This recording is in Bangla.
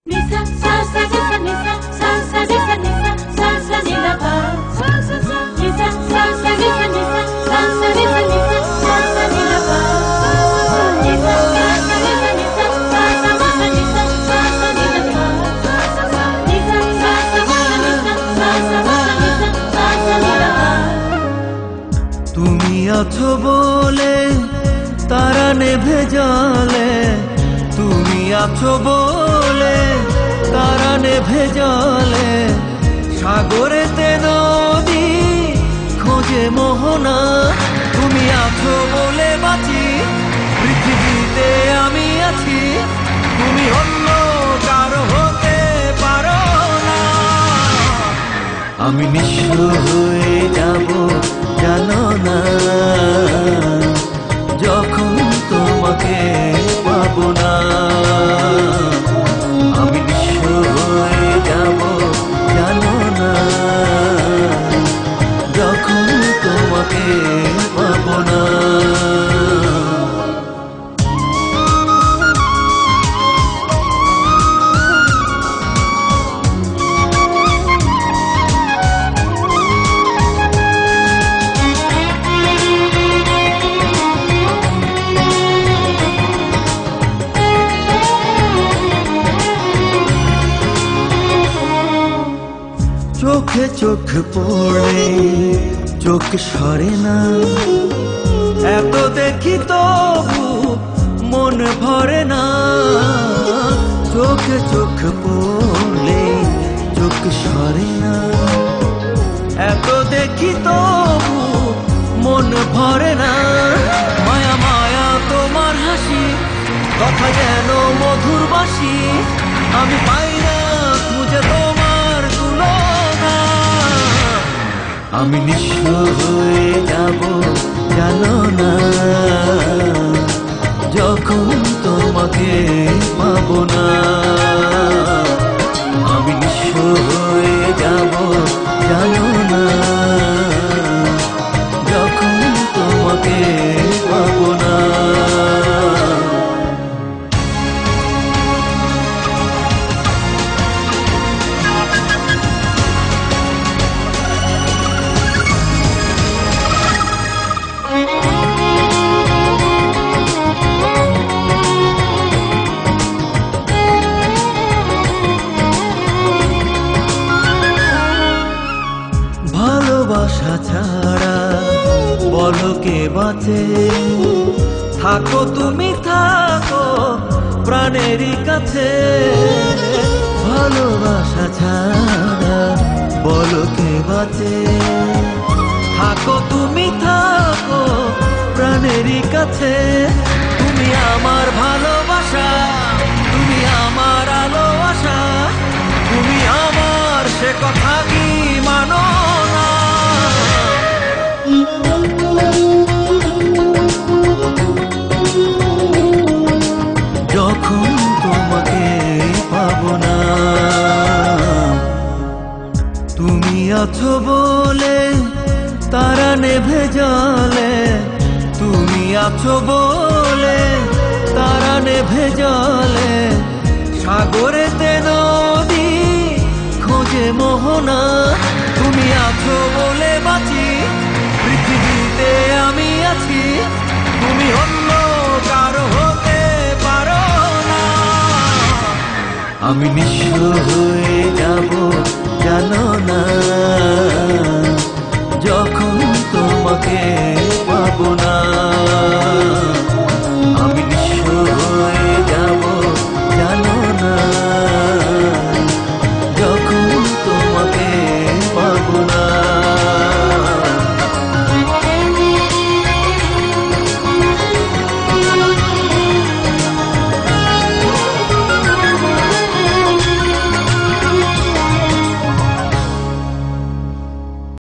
Nisa, sa sa nisa, nisa, sa sa nisa, nisa, sa sa ni la pa. Sa sa sa nisa, sa sa nisa, nisa, sa sa nisa, nisa, sa sa ni la pa. Nisa, sa sa nisa, nisa, sa sa nisa, nisa, sa sa ni la pa. Nisa, sa sa nisa, nisa, sa sa nisa, nisa, sa sa ni la pa. তুমি আছো বলে তারা নেভে জলে, তুমি আছো বলে তারা নেভে জলে, সাগরেতে নদী খোঁজে মোহনা। তুমি আছো বলে বাঁচি, পৃথিবীতে আমি আছি, তুমি অন্য কারো হতে পারো না। আমি নিঃস্ব হয়ে যাব জানো না, যখন তোমাকে পাবো না। আমি নিঃস্ব হয়ে যাব জানো না, যখন তোমাকে পাবো না। চোখে চোখ পড়ে চোখ সরে না, এত দেখি তবু মন ভরে না। চোখে চোখ পড়লে চোখ সরে না, এত দেখি তবু মন ভরে না। মায়া মায়া তোমার হাসি, কথা যেন মধুর বাসি, আমি পাই না খুঁজে তোমার তুলনা। আমি নিঃস্ব হয়ে যাব জানো না, যখন তোমাকে পাবো না। আমি নিঃস্ব হয়ে যাব জানো না, যখন তোমাকে পাবো না। ভালোবাসা ছাড়া বলো কে বাঁচে, থাকো তুমি থাকো প্রাণেরই কাছে। ভালোবাসা ছাড়া বলো কে বাঁচে, থাকো তুমি থাকো প্রাণেরই কাছে। তুমি আমার ভালোবাসা, তুমি আমার আলো আশা, তুমি আমার সে কথা কি মানো না। যখন তোমাকে পাবো না, তুমি আছো বলে তারা নেভে জলে, তুমি আছো বলে তারা নেভে জলে, সাগরেতে নদী খোঁজে মোহনা। তুমি আছো বলে বাঁচি, পৃথিবীতে আমি আছি, তুমি অন্য কারো হতে পারো না। আমি নিঃস্ব হয়ে যাব জানো না, যখন তোমাকে